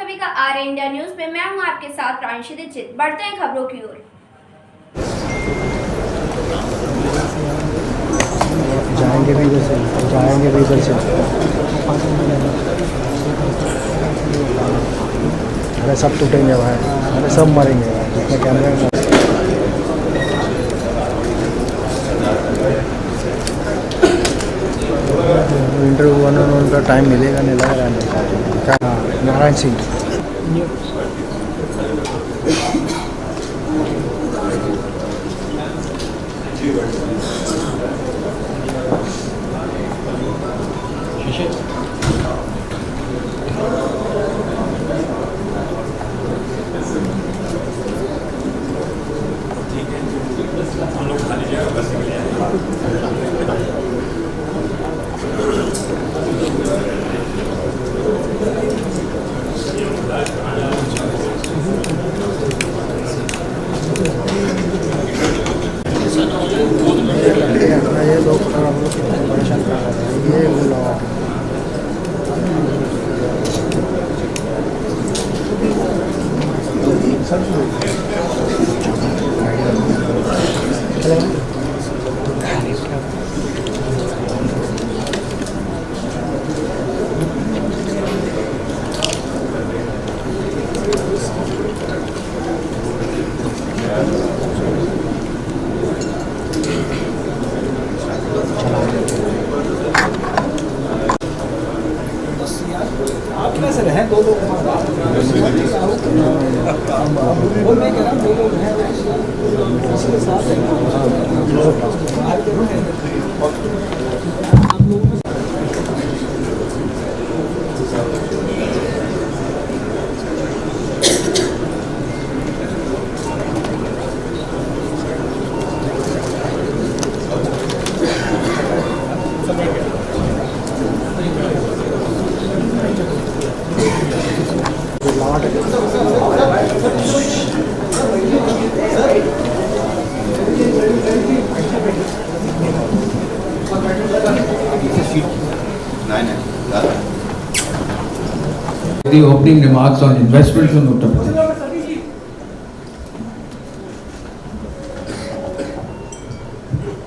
सभी का R India news में मैं हूं आपके साथ प्रांशी दीक्षित। बढ़ते हैं खबरों की ओर। जाएंगे भी इधर से अरे सब टूटेंगे भाई, अरे सब मरेंगे भाई। कैमरे में इंटरव्यू वन उनका टाइम मिलेगा नहीं लग रहा है। क्या नारायण सिंह ये लोग परेशान कर रहे हैं। ये बोला आप कैसे रहे दो लोग वो मैं कह रहा हूँ दो लोग हैं उसके साथ The opening remarks on investments in Uttar Pradesh.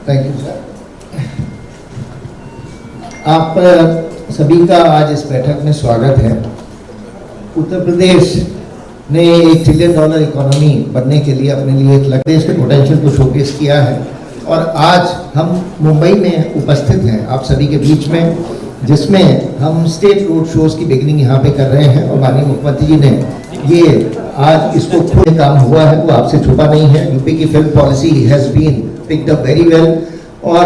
Thank you sir. आप सभी का आज इस बैठक में स्वागत है। उत्तर प्रदेश ने $1 ट्रिलियन इकोनॉमी बनने के लिए अपने लिए एक देश के पोटेंशियल को शोकेस किया है और आज हम मुंबई में उपस्थित हैं आप सभी के बीच में, जिसमें हम स्टेट रोड शोज की बिगिनिंग यहाँ पे कर रहे हैं और माननीय मुख्यमंत्री जी ने ये आज इसको खुद काम हुआ है वो आपसे छुपा नहीं है। यूपी की film policy has been picked up very well और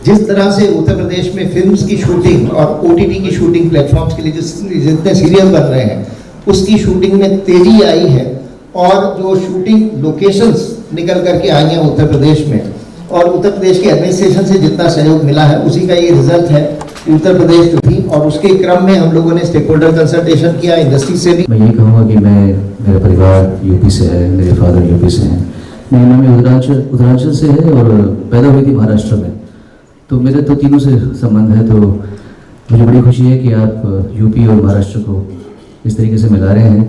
जिस तरह से उत्तर प्रदेश में फिल्म्स की शूटिंग और ओटीटी की शूटिंग प्लेटफॉर्म्स के लिए जितने सीरियल बन रहे हैं उसकी शूटिंग में तेजी आई है और जो शूटिंग लोकेशंस निकल करके आई हैं उत्तर प्रदेश में और उत्तर प्रदेश के एडमिनिस्ट्रेशन से जितना सहयोग मिला है उसी का ये रिजल्ट है। उत्तर प्रदेश जो थी और उसके क्रम में हम लोगों ने स्टेक होल्डर कंसल्टेशन किया इंडस्ट्री से भी। मैं यही कहूँगा कि मेरा परिवार यूपी से है, मेरे फादर यूपी से हैं, मेरी मम्मी उत्तरांचल से है और पैदा हुई थी महाराष्ट्र में, तो मेरे तो तीनों से संबंध है। तो मुझे बड़ी खुशी है कि आप यूपी और महाराष्ट्र को इस तरीके से मिला रहे हैं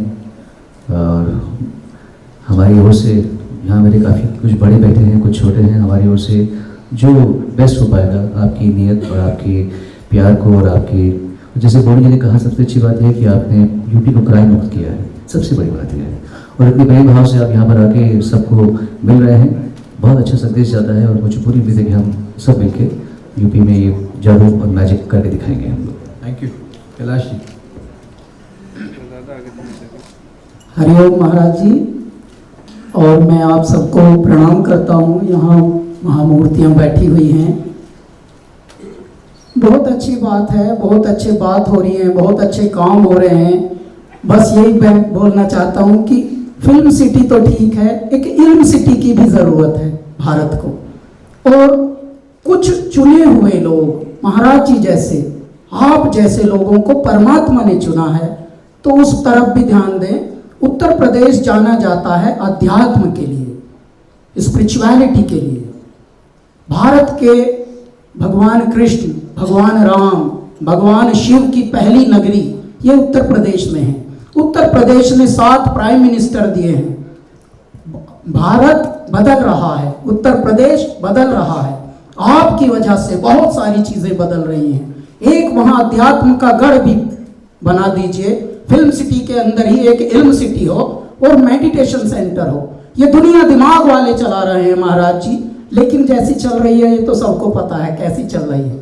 और हमारी ओर से यहाँ मेरे काफ़ी कुछ बड़े बैठे हैं, कुछ छोटे हैं, हमारी ओर से जो बेस्ट हो पाएगा आपकी नीयत और आपकी प्यार को और आपकी, जैसे बोनी जी ने कहा, सबसे अच्छी बात यह है कि आपने यूपी को क्राइम मुक्त किया है, सबसे बड़ी बात यह है। और इतने बड़े भाव से आप यहाँ पर आके सबको मिल रहे हैं, बहुत अच्छा संदेश जाता है और मुझे पूरी उम्मीद है कि हम सब मिलकर यूपी में ये जादू और मैजिक करके दिखाएंगे हम लोग। Thank you. कैलाश जी। हरिओम महाराज जी, और मैं आप सबको प्रणाम करता हूँ। यहाँ महामूर्तियाँ बैठी हुई हैं, बहुत अच्छी बात है, बहुत अच्छी बात हो रही है, बहुत अच्छे काम हो रहे हैं। बस यही मैं बोलना चाहता हूँ कि फिल्म सिटी तो ठीक है, एक इल्म सिटी की भी ज़रूरत है भारत को। और कुछ चुने हुए लोग, महाराज जी जैसे, आप जैसे लोगों को परमात्मा ने चुना है, तो उस तरफ भी ध्यान दें। उत्तर प्रदेश जाना जाता है अध्यात्म के लिए, स्पिरिचुअलिटी के लिए। भारत के भगवान कृष्ण, भगवान राम, भगवान शिव की पहली नगरी ये उत्तर प्रदेश में है। उत्तर प्रदेश ने 7 प्राइम मिनिस्टर दिए हैं। भारत बदल रहा है, उत्तर प्रदेश बदल रहा है, आपकी वजह से बहुत सारी चीजें बदल रही हैं। एक वहां अध्यात्म का गढ़ भी बना दीजिए, फिल्म सिटी के अंदर ही एक इल्म सिटी हो और मेडिटेशन सेंटर हो। ये दुनिया दिमाग वाले चला रहे हैं महाराज जी, लेकिन जैसी चल रही है ये तो सबको पता है कैसी चल रही है।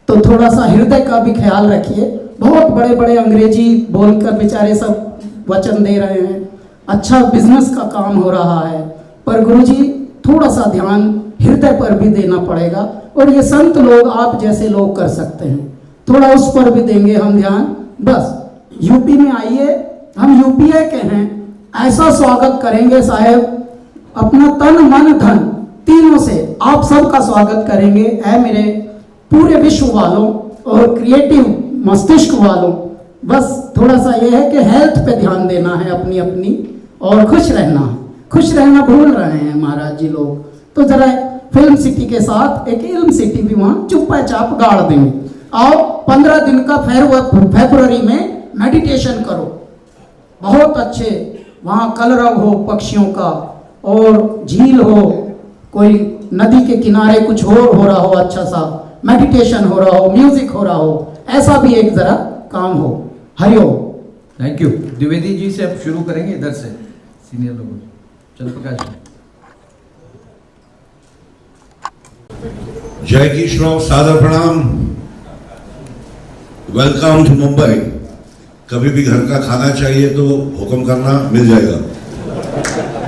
तो थोड़ा सा हृदय का भी ख्याल रखिए। बहुत बड़े बड़े अंग्रेजी बोलकर बेचारे सब वचन दे रहे हैं, अच्छा बिजनेस का काम हो रहा है, पर गुरुजी थोड़ा सा ध्यान हृदय पर भी देना पड़ेगा। और ये संत लोग आप जैसे लोग कर सकते हैं, थोड़ा उस पर भी देंगे हम ध्यान। बस यूपी में आइए, हम यूपीए के हैं, ऐसा स्वागत करेंगे साहेब, अपना तन मन धन तीनों से आप सबका स्वागत करेंगे। ऐ मेरे पूरे विश्व वालों और क्रिएटिव मस्तिष्क वालों, बस थोड़ा सा ये है कि हेल्थ पे ध्यान देना है अपनी अपनी, और खुश रहना है। खुश रहना भूल रहे हैं महाराज जी लोग, तो जरा फिल्म सिटी के साथ एक इल्म सिटी भी वहां चुप्पा चाप गाड़ देंगे। आओ 15 दिन का फरवरी में मेडिटेशन करो, बहुत अच्छे वहां कलरव हो पक्षियों का, और झील हो, कोई नदी के किनारे कुछ और हो रहा हो, अच्छा सा मेडिटेशन हो रहा हो, म्यूजिक हो रहा हो, ऐसा भी एक जरा काम हो। हरिओम। Thank you. द्विवेदी जी से अब शुरू करेंगे, इधर से सीनियर लोग। चंद्र प्रकाश जी। जय किशोर, सादर प्रणाम, वेलकम टू मुंबई। कभी भी घर का खाना चाहिए तो हुक्म करना, मिल जाएगा।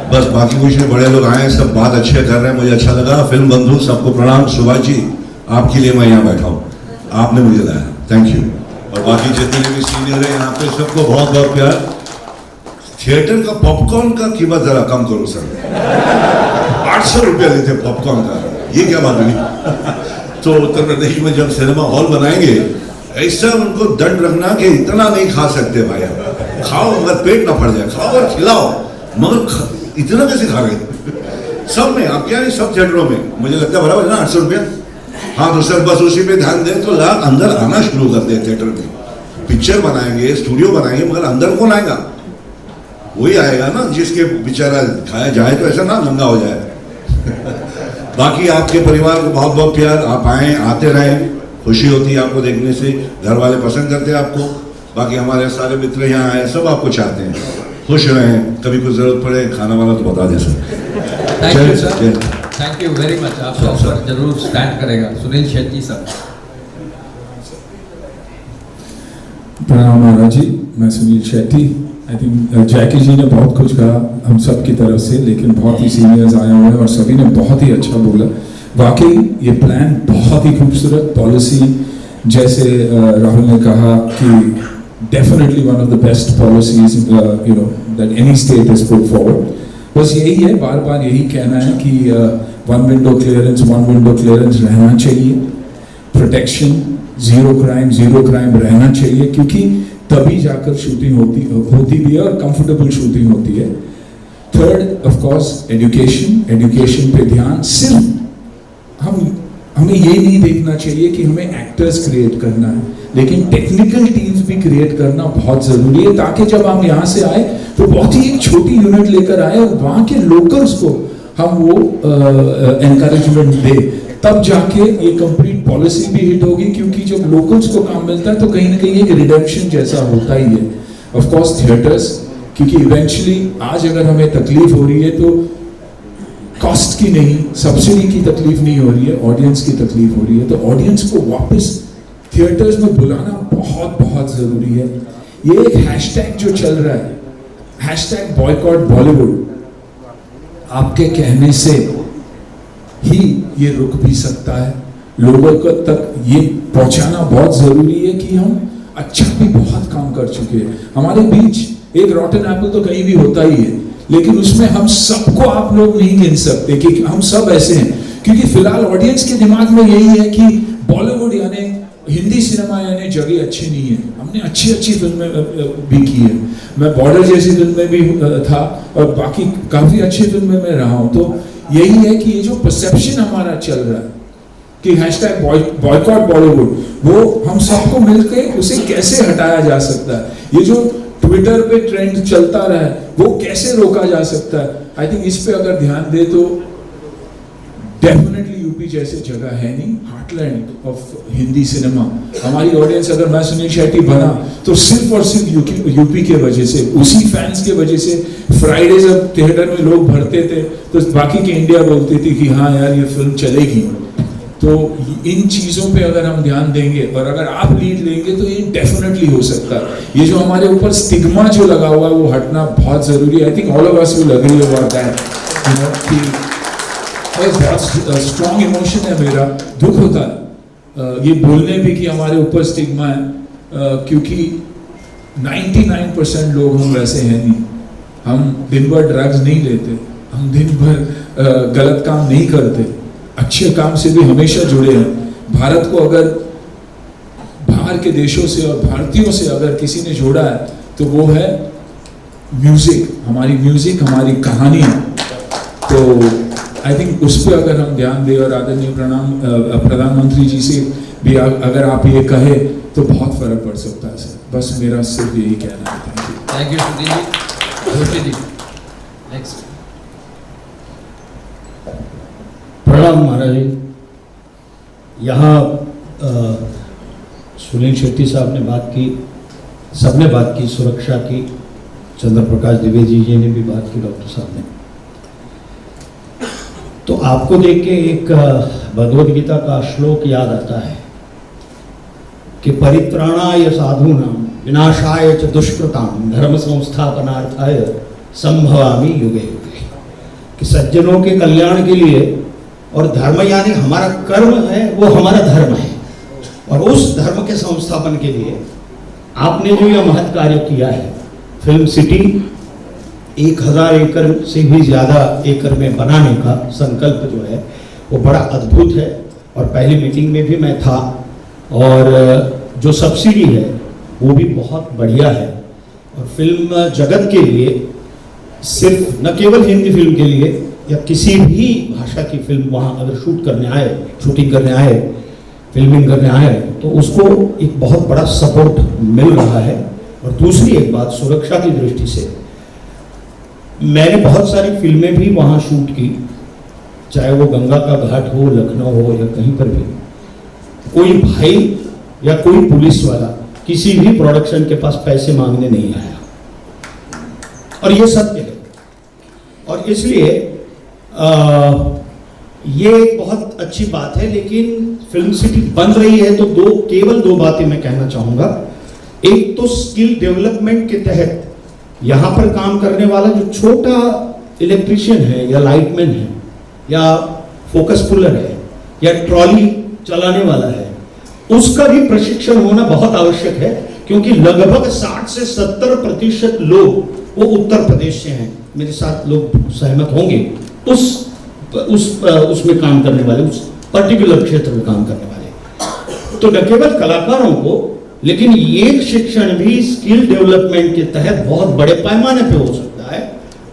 बस बाकी कुछ नहीं, बड़े लोग आए, सब बात अच्छे कर रहे हैं, मुझे अच्छा लगा। फिल्म बंधु सबको प्रणाम। सुभाष जी आपके लिए मैं यहाँ बैठा हूँ, आपने मुझे लाया, थैंक यू। और बाकी जितने भी सीनियर है यहाँ पे सबको बहुत बहुत प्यार। थिएटर का पॉपकॉर्न का कीमत जरा कम करो सर, 800 रुपया लेते पॉपकॉर्न का, ये क्या बात हुई? तो उत्तर प्रदेश में जब सिनेमा हॉल बनाएंगे ऐसा उनको दंड रखना कि इतना नहीं खा सकते भाई, आप खाओ मगर पेट ना फट जाए, खाओ और खिलाओ, मगर इतना कैसे खा गए? सब में, आप क्या नहीं, सब थिएटरों में मुझे लगता है बराबर ना 800 रुपया। हाँ तो सर बस उसी पे ध्यान दें तो लोग अंदर आना शुरू कर दे। थिएटर में पिक्चर बनाएंगे, स्टूडियो बनाएंगे, मगर अंदर कौन आएगा? वही आएगा ना जिसके बेचारा खाया जाए तो ऐसा ना नंगा हो जाए। बाकी आपके परिवार को बहुत बहुत प्यार, आप आए, आते रहें, खुशी होती है आपको देखने से, घर वाले पसंद करते हैं आपको। बाकी हमारे सारे मित्र यहाँ आए, सब आपको चाहते हैं, खुश रहें, कभी कुछ जरूरत पड़े खाना वाला तो बता दें sir. Thank you sir, thank you very much. आपका ऑफर जरूर स्टैंड करेगा। सुनील शेट्टी सर। प्रणाम महाराज जी, मैं सुनील शेट्टी। आई थिंक जैकी जी ने बहुत कुछ कहा हम सब की तरफ से, लेकिन बहुत ही सीनियर्स आए हुए हैं और सभी ने बहुत ही अच्छा बोला। वाकई ये प्लान बहुत ही खूबसूरत, पॉलिसी जैसे राहुल ने कहा कि definitely one of the best policies you know that any state has put forward. बस यही है, बार बार यही कहना है कि वन विंडो क्लियरेंस रहना चाहिए, प्रोटेक्शन, जीरो क्राइम रहना चाहिए, क्योंकि तभी जाकर शूटिंग होती भी है और कंफर्टेबल शूटिंग होती है। थर्ड ऑफ कोर्स एजुकेशन पे ध्यान। सिर्फ हमें ये नहीं देखना चाहिए कि हमें एक्टर्स क्रिएट करना है, लेकिन टेक्निकल टीम्स भी क्रिएट करना बहुत जरूरी है, ताकि जब हम यहाँ से आए तो बहुत ही एक छोटी यूनिट लेकर आए और वहाँ के लोकल्स को हम वो एनकरेजमेंट दे, तब जाके ये कंप्लीट पॉलिसी भी हिट होगी। क्योंकि जब लोकल्स को काम मिलता है तो कहीं ना कहीं एक रिडेम्पशन जैसा होता ही है। ऑफ कोर्स थिएटर्स, क्योंकि इवेंचुअली आज अगर हमें तकलीफ हो रही है तो कॉस्ट की नहीं, सब्सिडी की तकलीफ नहीं हो रही है, ऑडियंस की तकलीफ हो रही है। तो ऑडियंस को वापस थिएटर्स में बुलाना बहुत बहुत जरूरी है। ये एक हैशटैग जो चल रहा है, हैशटैग बॉयकॉट बॉलीवुड, आपके कहने से ही ये रुक भी सकता है। लोगों को तक ये पहुंचाना बहुत जरूरी है कि हम अच्छा भी बहुत काम कर चुके हैं। हमारे बीच एक रॉटन एप्पल तो कहीं भी होता ही है, लेकिन उसमें हम सबको आप लोग नहीं गिन सकते कि हम सब ऐसे हैं, क्योंकि फिलहाल ऑडियंस के दिमाग में यही है कि बॉलीवुड यानी हिंदी सिनेमा यानी जगह अच्छी नहीं है। हमने अच्छी अच्छी फिल्में भी की है, मैं बॉर्डर जैसी फिल्म में भी था और बाकी काफी अच्छी फिल्में में रहा हूँ। तो यही है कि ये जो परसेप्शन हमारा चल रहा है कि हैशटैग बॉयकॉट बॉलीवुड, वो हम सबको मिलकर उसे कैसे हटाया जा सकता है। ये जो ट्विटर पे ट्रेंड चलता रहा है, वो कैसे रोका जा सकता है? आई थिंक इस पे अगर ध्यान दे तो डेफिनेटली यूपी जैसे जगह है नहीं, हार्टलैंड ऑफ हिंदी सिनेमा। हमारी ऑडियंस, अगर मैं सुनील शेट्टी बना तो सिर्फ और सिर्फ यूपी के वजह से, उसी फैंस के वजह से। फ्राइडे जब थिएटर में लोग भरते थे तो बाकी के इंडिया बोलती थी कि हाँ यार ये फिल्म चलेगी। तो इन चीज़ों पे अगर हम ध्यान देंगे और अगर आप लीड लेंगे तो ये डेफिनेटली हो सकता है। ये जो हमारे ऊपर स्टिग्मा जो लगा हुआ है वो हटना बहुत ज़रूरी है। I think all of us will agree about that, you know, कि बहुत स्ट्रॉन्ग इमोशन है मेरा, दुख होता है ये बोलने भी कि हमारे ऊपर स्टिग्मा है, क्योंकि 99% लोग हम वैसे हैं नहीं। हम दिन भर ड्रग्स नहीं लेते, हम दिन भर गलत काम नहीं करते, अच्छे काम से भी हमेशा जुड़े हैं। भारत को अगर बाहर के देशों से और भारतीयों से अगर किसी ने जोड़ा है तो वो है म्यूजिक, हमारी कहानी। तो आई थिंक उस पर अगर हम ध्यान दें और आदरणीय प्रधानमंत्री जी से भी अगर आप ये कहे तो बहुत फर्क पड़ सकता है सर। बस मेरा सिर्फ यही कहना है। Thank you Sudhir ji. Joshi ji next. प्रणाम महाराज जी। यहाँ सुनील शेट्टी साहब ने बात की, सबने बात की, सुरक्षा की, चंद्र प्रकाश द्विवेदी जी ने भी बात की, डॉक्टर साहब ने। तो आपको देख के एक भगवद गीता का श्लोक याद आता है कि परित्राणाय साधूनां विनाशाय च दुष्कृतां धर्म संस्थापनार्थाय संभवामि युगे युगे। कि सज्जनों के कल्याण के लिए, और धर्म यानी हमारा कर्म है, वो हमारा धर्म है, और उस धर्म के संस्थापन के लिए आपने जो यह महत् कार्य किया है, फिल्म सिटी 1000 एकड़ से भी ज़्यादा एकड़ में बनाने का संकल्प जो है वो बड़ा अद्भुत है। और पहली मीटिंग में भी मैं था, और जो सब्सिडी है वो भी बहुत बढ़िया है। और फिल्म जगत के लिए, सिर्फ न केवल हिंदी फिल्म के लिए या किसी भी भाषा की फिल्म वहाँ अगर शूटिंग करने आए, फिल्मिंग करने आए, तो उसको एक बहुत बड़ा सपोर्ट मिल रहा है। और दूसरी एक बात, सुरक्षा की दृष्टि से मैंने बहुत सारी फिल्में भी वहाँ शूट की, चाहे वो गंगा का घाट हो, लखनऊ हो, या कहीं पर भी। कोई भाई या कोई पुलिस वाला किसी भी प्रोडक्शन के पास पैसे मांगने नहीं आया, और ये सत्य है। और इसलिए ये एक बहुत अच्छी बात है। लेकिन फिल्म सिटी बन रही है तो केवल दो बातें मैं कहना चाहूँगा। एक तो स्किल डेवलपमेंट के तहत यहाँ पर काम करने वाला जो छोटा इलेक्ट्रिशियन है, या लाइटमैन है, या फोकस पुलर है, या ट्रॉली चलाने वाला है, उसका भी प्रशिक्षण होना बहुत आवश्यक है। क्योंकि लगभग 60 से 70% लोग वो उत्तर प्रदेश से हैं, मेरे साथ लोग सहमत होंगे, उसमें काम करने वाले, उस पर्टिकुलर क्षेत्र में काम करने वाले। तो न केवल कलाकारों को, लेकिन ये शिक्षण भी स्किल डेवलपमेंट के तहत बहुत बड़े पैमाने पे हो सकता है।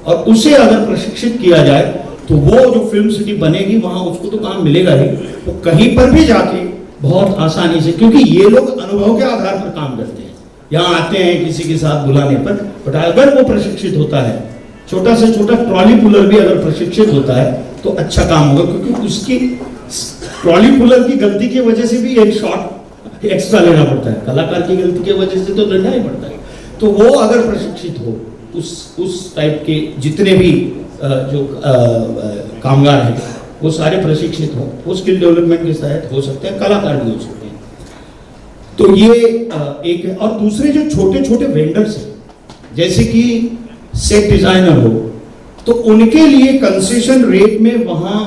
और उसे अगर प्रशिक्षित किया जाए तो वो जो फिल्म सिटी बनेगी वहां उसको तो काम मिलेगा ही, वो कहीं पर भी जाके बहुत आसानी से, क्योंकि ये लोग अनुभव के आधार पर काम करते हैं, यहाँ आते हैं किसी के साथ बुलाने पर। बट अगर वो प्रशिक्षित होता है, छोटा से छोटा ट्रॉली पुलर भी अगर प्रशिक्षित होता है तो अच्छा काम होगा। क्योंकि उसकी ट्रॉली पुलर की गलती की वजह से भी एक शॉट एक्स्ट्रा लेना पड़ता है, कलाकार की गलती की वजह से तो लेना ही पड़ता है। तो वो अगर प्रशिक्षित हो, उस टाइप के जितने भी जो कामगार हैं वो सारे प्रशिक्षित हो, वो स्किल डेवलपमेंट के तहत हो सकते हैं, कलाकार भी हो सकते हैं। तो ये एक है। और दूसरे जो छोटे छोटे वेंडर्स हैं, जैसे कि सेट डिजाइनर हो, तो उनके लिए कंसेशन रेट में वहां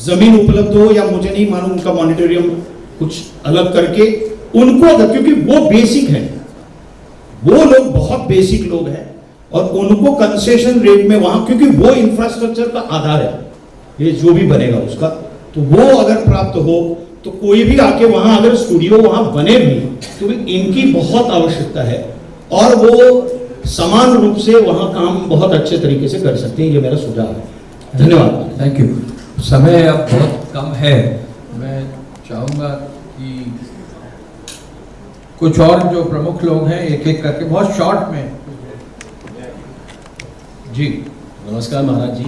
जमीन उपलब्ध हो, या मुझे नहीं मालूम उनका मॉनिटोरियम कुछ अलग करके उनको, अगर, क्योंकि वो बेसिक है, वो लोग बहुत बेसिक लोग हैं, और उनको कंसेशन रेट में वहां, क्योंकि वो इंफ्रास्ट्रक्चर का आधार है ये जो भी बनेगा उसका, तो वो अगर प्राप्त हो तो कोई भी आके वहां अगर स्टूडियो वहां बने भी तो इनकी बहुत आवश्यकता है, और वो समान रूप से वहां काम बहुत अच्छे तरीके से कर सकते हैं। ये मेरा सुझाव है। धन्यवाद। Thank you. समय अब बहुत कम है, मैं चाहूँगा कि कुछ और जो प्रमुख लोग हैं एक एक करके बहुत शॉर्ट में जी नमस्कार महाराज जी।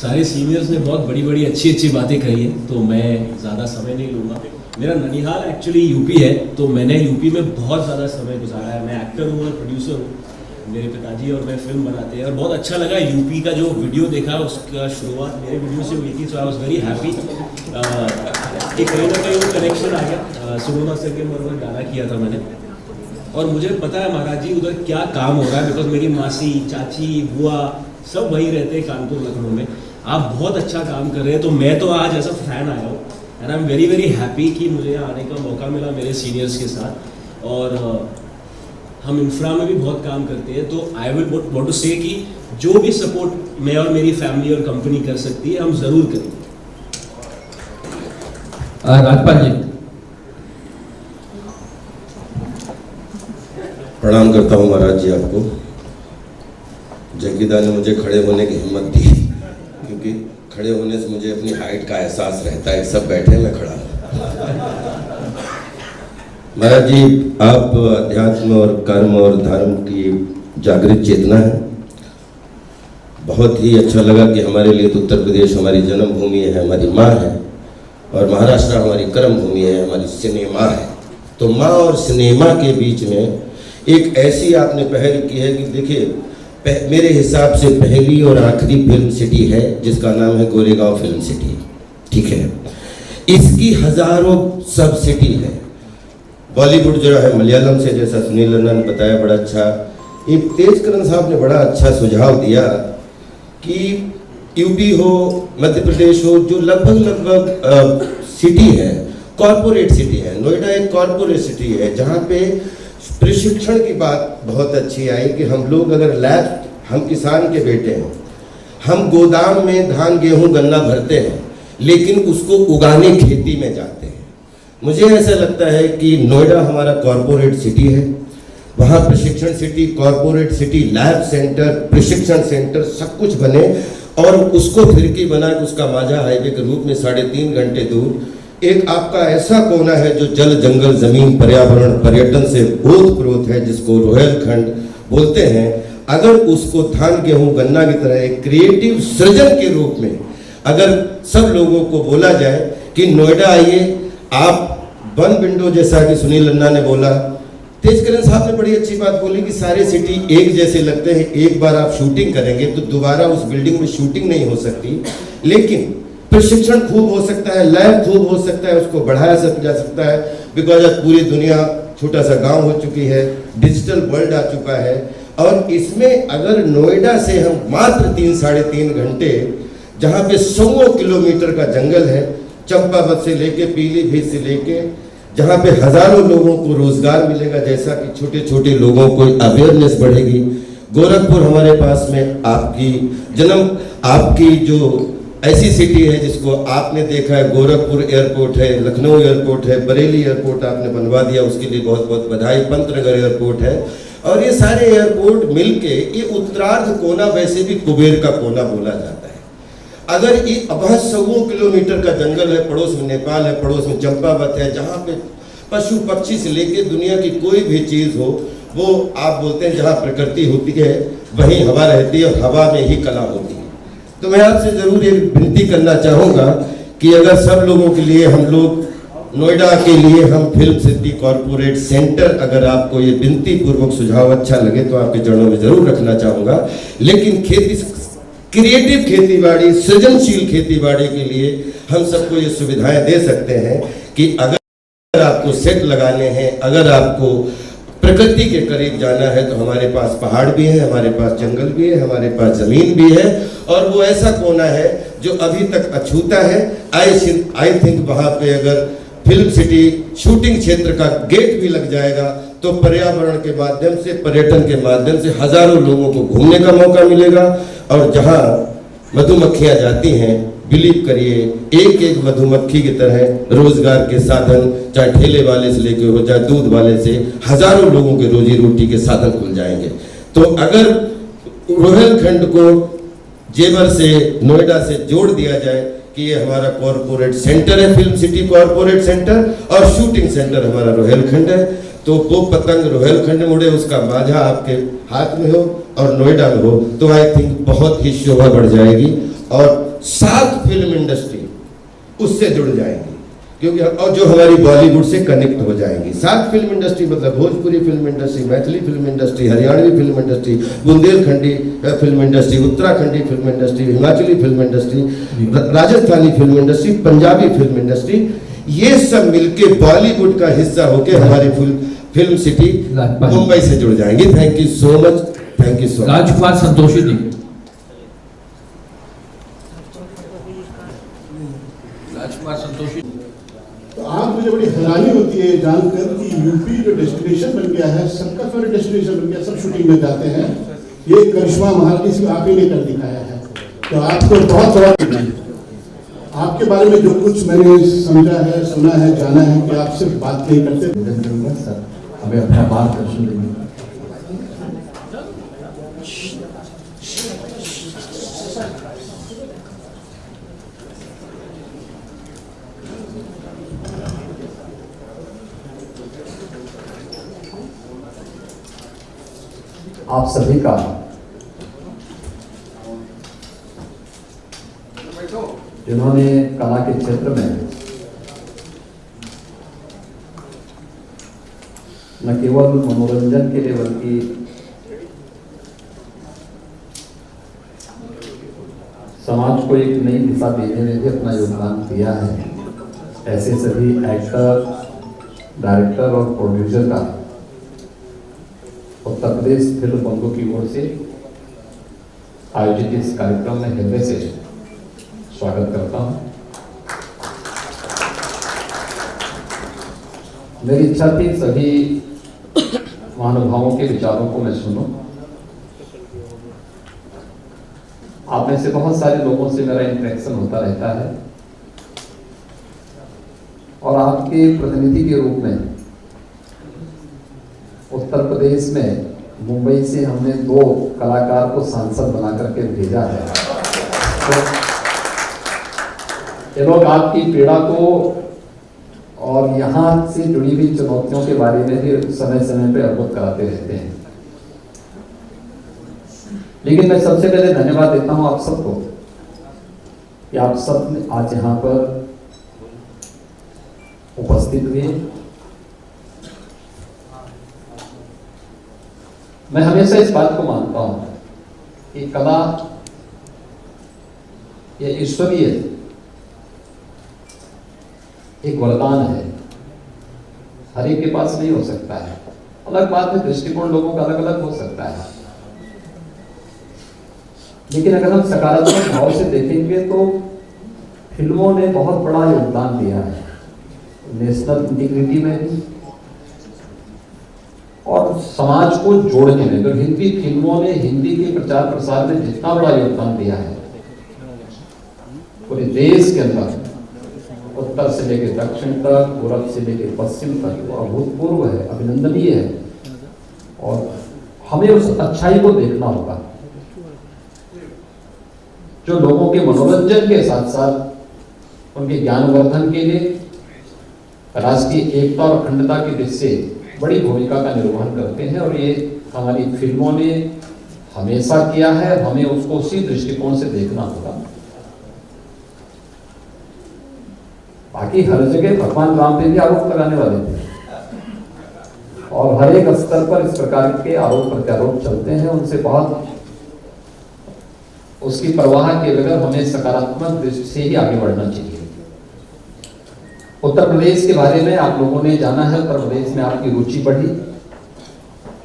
सारे सीनियर्स ने बहुत बड़ी बड़ी अच्छी अच्छी बातें कही हैं, तो मैं ज़्यादा समय नहीं लूँगा। मेरा ननिहाल एक्चुअली यूपी है, तो मैंने यूपी में बहुत ज़्यादा समय गुजारा है। मैं एक्टर हूँ और प्रोड्यूसर हूँ। मेरे पिताजी और मैं फिल्म बनाते हैं और बहुत अच्छा लगा यूपी का जो वीडियो देखा, उसका शुरुआत मेरे वीडियो से हुई थी। सो आई वॉज वेरी हैप्पी कि कहीं ना कहीं वो कनेक्शन आ गया। सुनोना सर के मरवर गाना किया था मैंने, और मुझे पता है महाराज जी उधर क्या काम हो रहा है, बिकॉज मेरी मासी, चाची, बुआ सब वहीं रहते हैं कानपुर, लखनऊ में। आप बहुत अच्छा काम कर रहे हैं, तो मैं तो आज ऐसा फैन आया हूँ and I am very very happy कि मुझे यहाँ आने का मौका मिला मेरे सीनियर्स के साथ। और हम इंफ्रा में भी बहुत काम करते हैं, तो आई विल वांट टू से कि जो भी सपोर्ट मैं और मेरी फैमिली और कंपनी कर सकती है, हम ज़रूर करेंगे। राजपाल जी। प्रणाम करता हूँ महाराज जी आपको। जकीदा ने मुझे खड़े होने की हिम्मत दी, क्योंकि खड़े होने से मुझे अपनी हाइट का एहसास रहता है। सब बैठे, मैं खड़ा हूँ। महाराज जी, आप अध्यात्म और कर्म और धर्म की जागृत चेतना है। बहुत ही अच्छा लगा कि हमारे लिए तो उत्तर प्रदेश हमारी जन्मभूमि है, हमारी माँ है, और महाराष्ट्र हमारी कर्म भूमि है, हमारी सिनेमा है। तो माँ और सिनेमा के बीच में एक ऐसी आपने पहल की है कि देखिए, मेरे हिसाब से पहली और आखिरी फिल्म सिटी है जिसका नाम है गोरेगांव फिल्म सिटी, ठीक है। इसकी हजारों सब सिटी है। बॉलीवुड जो है मलयालम से, जैसा सुनील लन्ना ने बताया बड़ा अच्छा, एक तेजकरण साहब ने बड़ा अच्छा सुझाव दिया कि यूपी हो, मध्य प्रदेश हो, जो लगभग सिटी है, कॉरपोरेट सिटी है। नोएडा एक कॉरपोरेट सिटी है जहाँ पे प्रशिक्षण की बात बहुत अच्छी आई कि हम लोग अगर लैब, हम किसान के बेटे हैं, हम गोदाम में धान गेहूं गन्ना भरते हैं, लेकिन उसको उगाने खेती में जाते हैं। मुझे ऐसा लगता है कि नोएडा हमारा कॉरपोरेट सिटी है, वहाँ प्रशिक्षण city, corporate city, lab centre, प्रशिक्षण सेंटर सब कुछ बने, और उसको फिरकी बना के उसका माझा हाईवे के रूप में 3.5 घंटे दूर एक आपका ऐसा कोना है जो जल, जंगल, जमीन, पर्यावरण, पर्यटन से ओतप्रोत है, जिसको रोहेलखंड बोलते हैं। अगर उसको धान गेहूं गन्ना की तरह एक क्रिएटिव सृजन के रूप में अगर सब लोगों को बोला जाए कि नोएडा आइए, आप वन विंडो, जैसा कि सुनील लन्ना ने बोला, तेजकरण साहब ने बड़ी अच्छी बात बोली कि सारे सिटी एक जैसे लगते हैं। एक बार आप शूटिंग करेंगे तो दोबारा उस बिल्डिंग में शूटिंग नहीं हो सकती, लेकिन प्रशिक्षण खूब हो सकता है, लैब खूब हो सकता है, उसको बढ़ाया जा सकता है। बिकॉज अब पूरी दुनिया छोटा सा गांव हो चुकी है, डिजिटल वर्ल्ड आ चुका है, और इसमें अगर नोएडा से हम मात्र 3-3.5 घंटे, जहाँ पे 100 किलोमीटर का जंगल है, चंपावत से लेके पीलीभीत से लेके, जहाँ पे हजारों लोगों को रोजगार मिलेगा, जैसा कि छोटे छोटे लोगों को अवेयरनेस बढ़ेगी। गोरखपुर हमारे पास में आपकी जो ऐसी सिटी है जिसको आपने देखा है, गोरखपुर एयरपोर्ट है, लखनऊ एयरपोर्ट है, बरेली एयरपोर्ट आपने बनवा दिया, उसके लिए बहुत बहुत बधाई। पंतनगर एयरपोर्ट है, और ये सारे एयरपोर्ट मिलके ये उत्तरार्ध कोना, वैसे भी कुबेर का कोना बोला जाता है। अगर ये अब 100 किलोमीटर का जंगल है, पड़ोस में नेपाल है, पड़ोस में चंपावत है, जहाँ पे पशु पक्षी से लेके दुनिया की कोई भी चीज हो, वो आप बोलते हैं जहाँ प्रकृति होती है वहीं हवा रहती है, और हवा में ही कला होती है। तो मैं आपसे जरूर एक विनती करना चाहूँगा कि अगर सब लोगों के लिए, हम लोग नोएडा के लिए, हम फिल्म सिटी कॉरपोरेट सेंटर, अगर आपको ये विनती पूर्वक सुझाव अच्छा लगे तो आपके चरणों में जरूर रखना चाहूँगा। लेकिन क्रिएटिव खेतीबाड़ी, सृजनशील खेतीबाड़ी के लिए हम सबको ये सुविधाएं दे सकते हैं कि अगर आपको सेट लगाने हैं, अगर आपको प्रकृति के करीब जाना है, तो हमारे पास पहाड़ भी है, हमारे पास जंगल भी है, हमारे पास जमीन भी है, और वो ऐसा कोना है जो अभी तक अछूता है। आई थिंक वहाँ पे अगर फिल्म सिटी शूटिंग क्षेत्र का गेट भी लग जाएगा तो पर्यावरण के माध्यम से, पर्यटन के माध्यम से हजारों लोगों को घूमने का मौका मिलेगा। और जहाँ मधुमक्खियाँ जाती हैं, बिलीव करिए, एक एक मधुमक्खी की तरह रोजगार के साधन, चाहे ठेले वाले से लेके हो, चाहे दूध वाले से, हजारों लोगों के रोजी रोटी के साधन खुल जाएंगे। तो अगर रोहेलखंड को जेवर से, नोएडा से जोड़ दिया जाए कि ये हमारा कॉरपोरेट सेंटर है, फिल्म सिटी कॉरपोरेट सेंटर, और शूटिंग सेंटर हमारा रोहेलखंड है, तो वो पतंग रोहेलखंड में उड़े, उसका माझा आपके हाथ में हो, और नोएडा में हो तो आई थिंक बहुत ही शोभा बढ़ जाएगी और 7 फिल्म इंडस्ट्री उससे जुड़ जाएंगी, क्योंकि और जो हमारी बॉलीवुड से कनेक्ट हो जाएंगी। 7 फिल्म इंडस्ट्री मतलब Bhojpuri film industry, Maithili film industry, Haryanvi film industry, Bundelkhandi film industry, Uttarakhandi film industry, Himachali film industry, Rajasthani film industry, Punjabi film industry, ये सब मिलके बॉलीवुड का हिस्सा होके हमारी फिल्म सिटी मुंबई से जुड़ जाएंगी। Thank you so much, thank you so much. Rajkumar Santoshi ji. Rajkumar Santoshi. तो आज मुझे बड़ी हैरानी होती है जानकर कि यूपी जो डेस्टिनेशन बन गया है, सबका फेवरेट डेस्टिनेशन बन गया, सब शूटिंग में जाते हैं। ये करिश्मा महारानी सिर्फ आप ही ने कर दिखाया है, तो आपको बहुत बहुत आपके बारे में जो कुछ मैंने समझा है, सुना है, जाना है कि आप सिर्फ बात नहीं करते। सर हमें अपना मार्गदर्शन देंगे। आप सभी का जिन्होंने कला के क्षेत्र में न केवल मनोरंजन के लिए बल्कि समाज को एक नई दिशा देने में भी अपना योगदान दिया है, ऐसे सभी एक्टर, डायरेक्टर और प्रोड्यूसर का उत्तर प्रदेश फिल्म बंधु की ओर से आयोजित इस कार्यक्रम में हृदय से स्वागत करता हूं। मेरी इच्छा थी सभी महानुभावों के विचारों को मैं सुनूं। आप में से बहुत सारे लोगों से मेरा इंटरेक्शन होता रहता है और आपके प्रतिनिधि के रूप में उत्तर प्रदेश में मुंबई से हमने 2 कलाकार को सांसद बना करके भेजा है। तो ये लोग आपकी पीड़ा को और यहाँ से जुड़ी हुई चुनौतियों के बारे में भी समय समय पे अवगत कराते रहते हैं। लेकिन मैं सबसे पहले धन्यवाद देता हूँ आप सबको कि आप सब आज यहाँ पर उपस्थित हुए। मैं हमेशा इस बात को मानता हूं कि कला ये ईश्वरीय एक वरदान है, हर एक के पास नहीं हो सकता है। अलग बात है दृष्टिकोण लोगों का अलग अलग हो सकता है, लेकिन अगर हम सकारात्मक भाव से देखेंगे तो फिल्मों ने बहुत बड़ा योगदान दिया है नेशनल इंटीग्रिटी में भी और समाज को जोड़ने में। अगर हिंदी फिल्मों ने हिंदी के प्रचार प्रसार में जितना बड़ा योगदान दिया है पूरे देश के अंदर, उत्तर से लेकर दक्षिण तक, पूर्व से लेकर पश्चिम तक, वो अभूतपूर्व है, अभिनंदनीय है और हमें उस अच्छाई को देखना होगा जो लोगों के मनोरंजन के साथ साथ उनके ज्ञानवर्धन के लिए राष्ट्रीय एकता और अखंडता की दृष्टि से बड़ी भूमिका का निर्वहन करते हैं। और ये हमारी फिल्मों ने हमेशा किया है, हमें उसको उसी दृष्टिकोण से देखना होगा। बाकी हर जगह भगवान राम पे भी आरोप लगाने वाले थे और हर एक स्तर पर इस प्रकार के आरोप प्रत्यारोप चलते हैं, उनसे बहुत उसकी परवाह के बगैर हमें सकारात्मक दृष्टि से ही आगे बढ़ना चाहिए। उत्तर प्रदेश के बारे में आप लोगों ने जाना है, उत्तर प्रदेश में आपकी रुचि बढ़ी,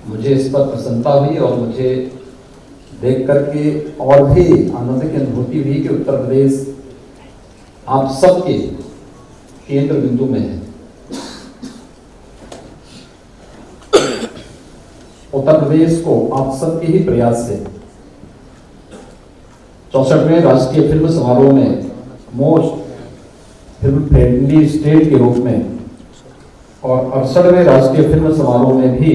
मुझे इस पर प्रसन्नता हुई और मुझे देख करके और भी आनंद की अनुभूति हुई कि उत्तर प्रदेश आप सबके केंद्र बिंदु में है। उत्तर प्रदेश को आप सबके ही प्रयास से 64वें राष्ट्रीय फिल्म समारोह में मोस्ट फिल्म फ्रेंडली स्टेट के रूप में और 68वें राष्ट्रीय फिल्म समारोह में भी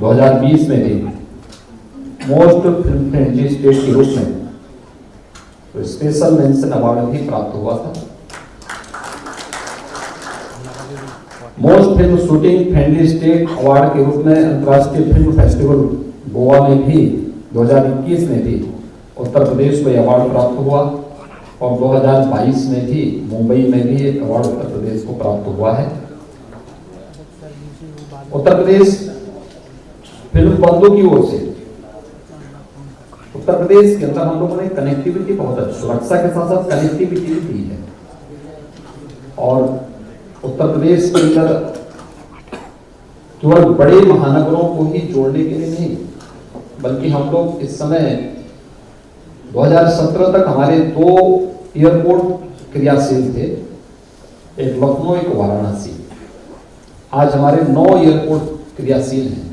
2020 में भी मोस्ट फिल्म फ्रेंडली स्टेट के रूप में तो स्पेशल मेंशन अवार्ड भी प्राप्त हुआ था। Most film shooting friendly state award के रूप में अंतर्राष्ट्रीय फिल्म फेस्टिवल गोवा में भी 2021 में भी उत्तर प्रदेश को अवार्ड प्राप्त हुआ और 2022 में भी मुंबई में भी एक अवार्ड उत्तर प्रदेश को प्राप्त हुआ है। उत्तर प्रदेश फिल्म बंधु की ओर से उत्तर प्रदेश के अंदर हम लोगों ने कनेक्टिविटी बहुत अच्छी, सुरक्षा के साथ साथ कनेक्टिविटी भी दी है। और उत्तर प्रदेश के अंदर केवल बड़े महानगरों को ही जोड़ने के लिए नहीं, बल्कि हम लोग इस समय 2017 तक हमारे 2 एयरपोर्ट क्रियाशील थे, एक लखनऊ एक वाराणसी। आज हमारे 9 एयरपोर्ट क्रियाशील हैं।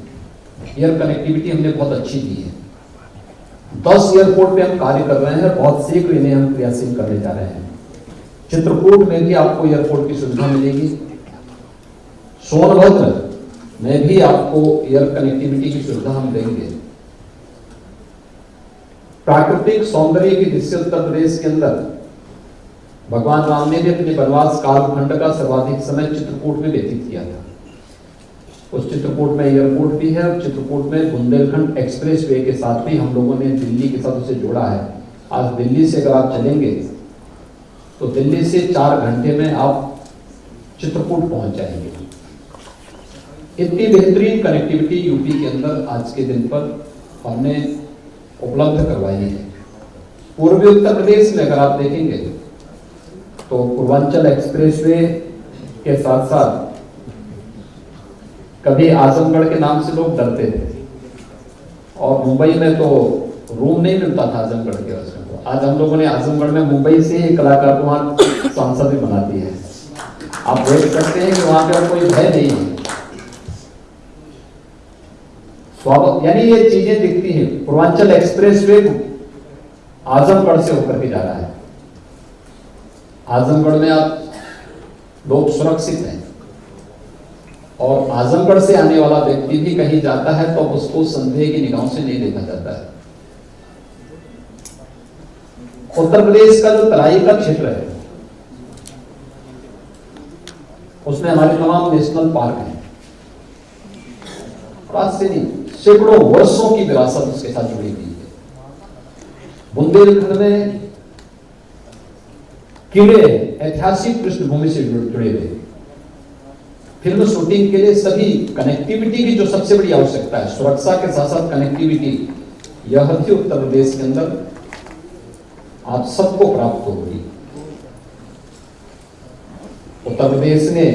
एयर कनेक्टिविटी हमने बहुत अच्छी दी है। 10 एयरपोर्ट पे हम कार्य कर रहे हैं, बहुत शीघ्र इन्हें हम क्रियाशील करने जा रहे हैं। चित्रकूट में भी आपको एयरपोर्ट की सुविधा मिलेगी। सोनभद्र में भी आपको एयर कनेक्टिविटी की सुविधा हम देंगे। प्राकृतिक सौंदर्य की दृष्टि उत्तर प्रदेश के अंदर भगवान राम ने भी अपने वनवास कालखंड का सर्वाधिक समय चित्रकूट में व्यतीत किया था। उस चित्रकूट में एयरपोर्ट भी है और चित्रकूट में बुंदेलखंड एक्सप्रेस वे के साथ भी हम लोगों ने दिल्ली के साथ उसे जोड़ा है। आज दिल्ली से अगर आप चलेंगे तो दिल्ली से 4 घंटे में आप चित्रकूट पहुंच जाएंगे। इतनी बेहतरीन कनेक्टिविटी यूपी के अंदर आज के दिन पर हमने उपलब्ध करवाई है। पूर्वी उत्तर प्रदेश में अगर आप देखेंगे तो पूर्वांचल एक्सप्रेसवे के साथ साथ कभी आजमगढ़ के नाम से लोग डरते थे और मुंबई में तो रूम नहीं मिलता था आजमगढ़ के वजह से। आज हम लोगों ने आजमगढ़ में मुंबई से ही कलाकार को वहां सांसद भी बना दी है। आप देख सकते हैं कि वहां पर कोई भय नहीं है। स्वागत यानी ये चीजें दिखती हैं। पूर्वांचल एक्सप्रेसवे आजमगढ़ से होकर के जा रहा है। आजमगढ़ में आप लोग सुरक्षित हैं और आजमगढ़ से आने वाला व्यक्ति भी कहीं जाता है तो उसको संदेह की निगाहों से नहीं देखा जाता है। उत्तर प्रदेश का जो तराई का क्षेत्र है उसमें हमारे तमाम नेशनल पार्क हैं। आज से नहीं, सैकड़ों वर्षों की विरासत उसके साथ जुड़ी हुई है। बुंदेलखंड में किले ऐतिहासिक पृष्ठभूमि से जुड़े हुए। फिल्म शूटिंग के लिए सभी कनेक्टिविटी की जो सबसे बड़ी आवश्यकता है, सुरक्षा के साथ साथ कनेक्टिविटी, यह भी उत्तर प्रदेश के अंदर आप सबको प्राप्त होगी। उत्तर प्रदेश ने